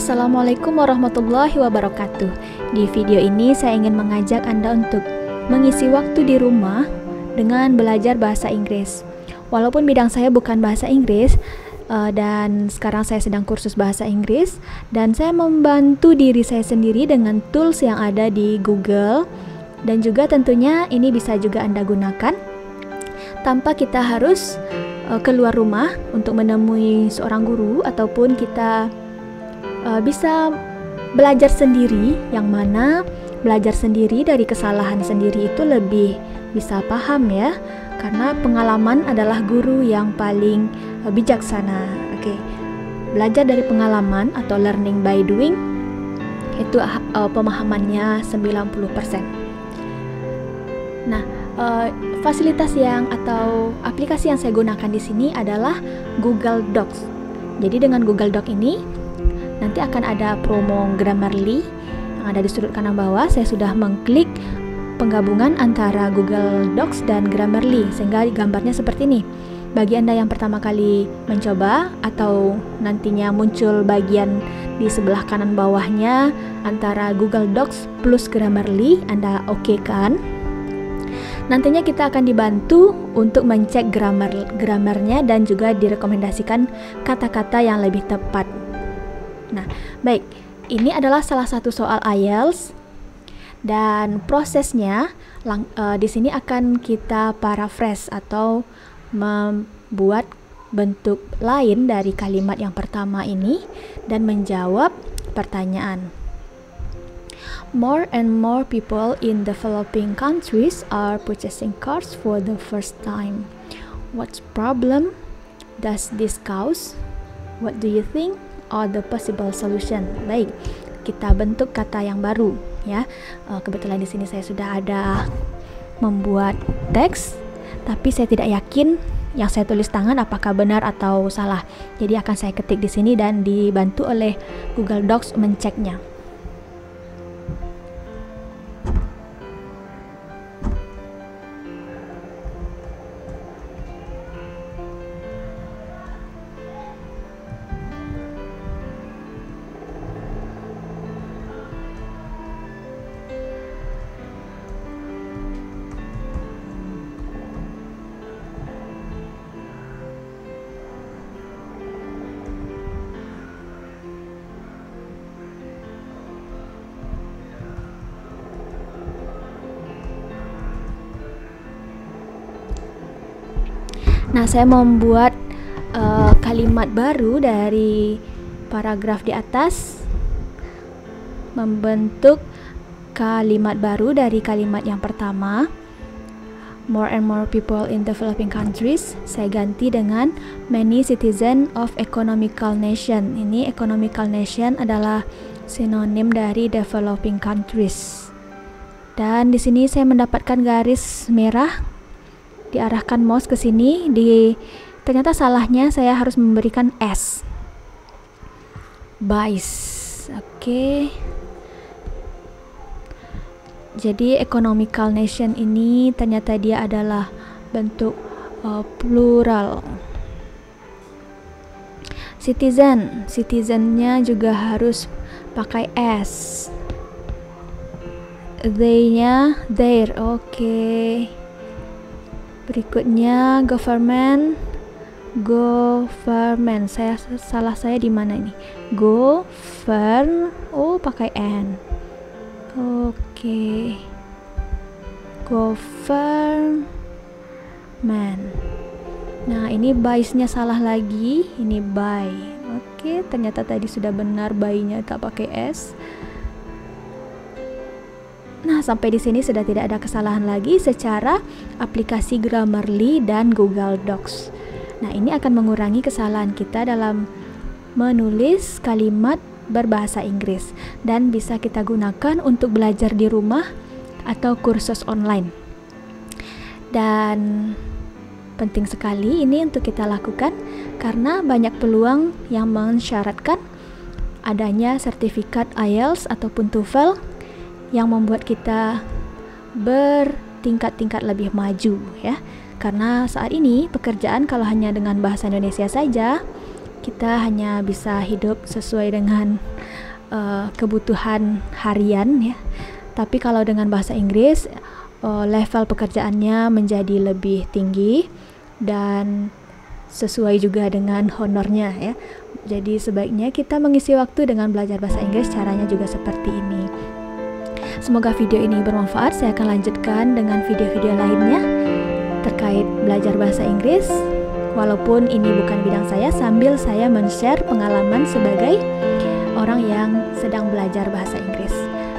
Assalamualaikum warahmatullahi wabarakatuh. Di video ini saya ingin mengajak Anda untuk mengisi waktu di rumah dengan belajar bahasa Inggris. Walaupun bidang saya bukan bahasa Inggris, dan sekarang saya sedang kursus bahasa Inggris, dan saya membantu diri saya sendiri dengan tools yang ada di Google, dan juga tentunya ini bisa juga Anda gunakan tanpa kita harus keluar rumah untuk menemui seorang guru, ataupun kita bisa belajar sendiri, yang mana belajar sendiri dari kesalahan sendiri itu lebih bisa paham ya, karena pengalaman adalah guru yang paling bijaksana. Oke. Belajar dari pengalaman atau learning by doing itu pemahamannya 90%. Nah, fasilitas yang atau aplikasi yang saya gunakan di sini adalah Google Docs. Jadi dengan Google Doc ini nanti akan ada promo Grammarly yang ada di sudut kanan bawah. Saya sudah mengklik penggabungan antara Google Docs dan Grammarly sehingga gambarnya seperti ini. Bagi Anda yang pertama kali mencoba atau nantinya muncul bagian di sebelah kanan bawahnya antara Google Docs plus Grammarly, Anda oke kan? Nantinya kita akan dibantu untuk mencek grammarnya dan juga direkomendasikan kata-kata yang lebih tepat. Nah, baik, ini adalah salah satu soal IELTS dan prosesnya di sini akan kita paraphrase atau membuat bentuk lain dari kalimat yang pertama ini dan menjawab pertanyaan. More and more people in developing countries are purchasing cars for the first time. What problem does this cause? What do you think are the possible solution? Baik, kita bentuk kata yang baru ya. Kebetulan di sini saya sudah ada membuat teks, tapi saya tidak yakin yang saya tulis tangan apakah benar atau salah. Jadi akan saya ketik di sini dan dibantu oleh Google Docs menceknya. Nah, saya membuat kalimat baru dari paragraf di atas, membentuk kalimat baru dari kalimat yang pertama. More and more people in developing countries, saya ganti dengan many citizen of economical nation. Ini economical nation adalah sinonim dari developing countries. Dan di sini saya mendapatkan garis merah, diarahkan mouse ke sini. Ternyata salahnya saya harus memberikan S. Buys. Oke. Jadi economical nation ini ternyata dia adalah bentuk plural. Citizennya juga harus pakai S. They-nya their. Oke. Berikutnya government. Salah saya di mana ini? Pakai N. Oke. Government. Nah, ini buys-nya salah lagi. Ini buy. Oke, ternyata tadi sudah benar, buy-nya tak pakai S. Nah, sampai di sini sudah tidak ada kesalahan lagi secara aplikasi Grammarly dan Google Docs. Nah, ini akan mengurangi kesalahan kita dalam menulis kalimat berbahasa Inggris dan bisa kita gunakan untuk belajar di rumah atau kursus online. Dan penting sekali ini untuk kita lakukan karena banyak peluang yang mensyaratkan adanya sertifikat IELTS ataupun TOEFL yang membuat kita bertingkat-tingkat lebih maju ya. Karena saat ini pekerjaan kalau hanya dengan bahasa Indonesia saja, kita hanya bisa hidup sesuai dengan kebutuhan harian ya. Tapi kalau dengan bahasa Inggris level pekerjaannya menjadi lebih tinggi dan sesuai juga dengan honornya ya. Jadi sebaiknya kita mengisi waktu dengan belajar bahasa Inggris, caranya juga seperti ini. Semoga video ini bermanfaat. Saya akan lanjutkan dengan video-video lainnya terkait belajar bahasa Inggris. Walaupun ini bukan bidang saya, sambil saya men-share pengalaman sebagai orang yang sedang belajar bahasa Inggris.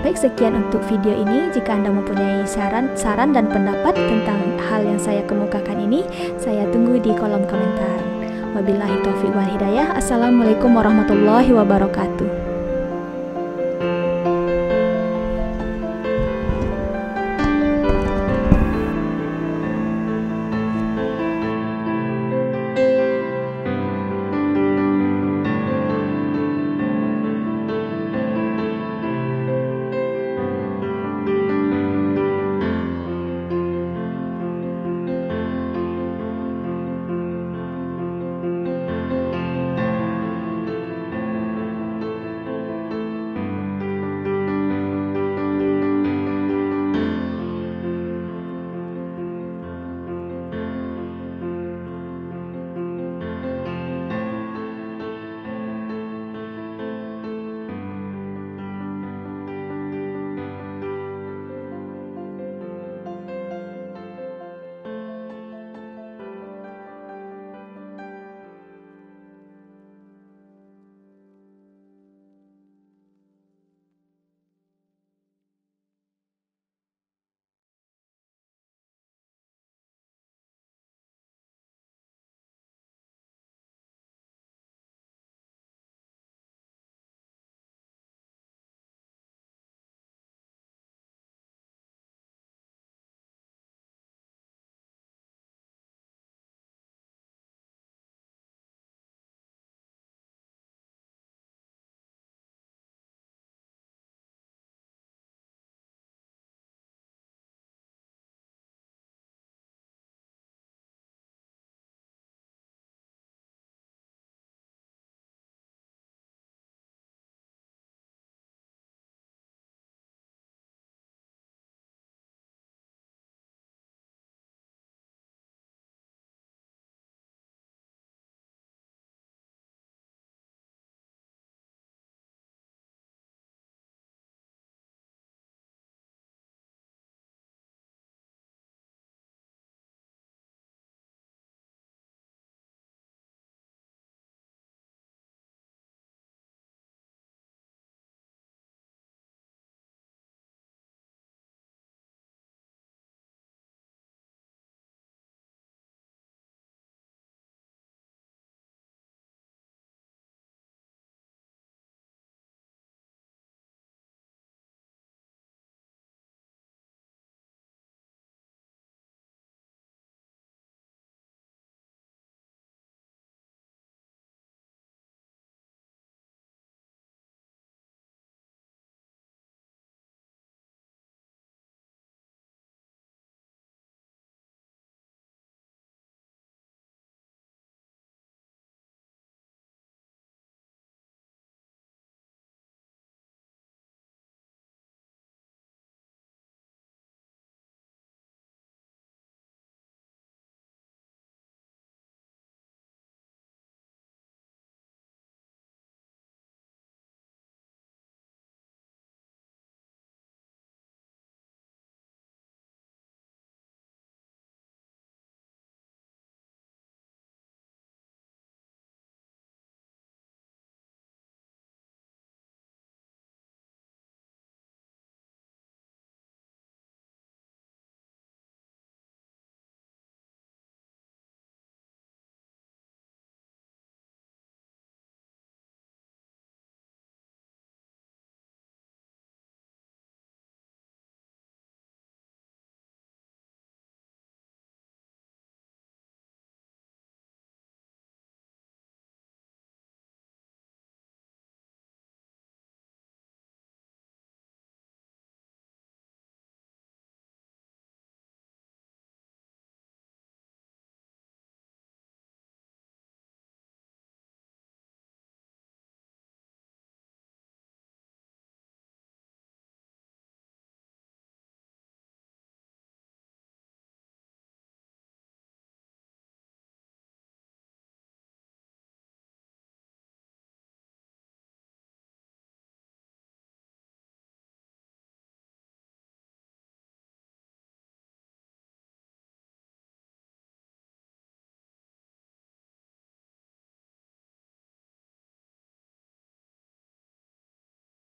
Baik, sekian untuk video ini. Jika Anda mempunyai saran dan pendapat tentang hal yang saya kemukakan ini, saya tunggu di kolom komentar. Wabillahi taufiq wal hidayah. Assalamualaikum warahmatullahi wabarakatuh.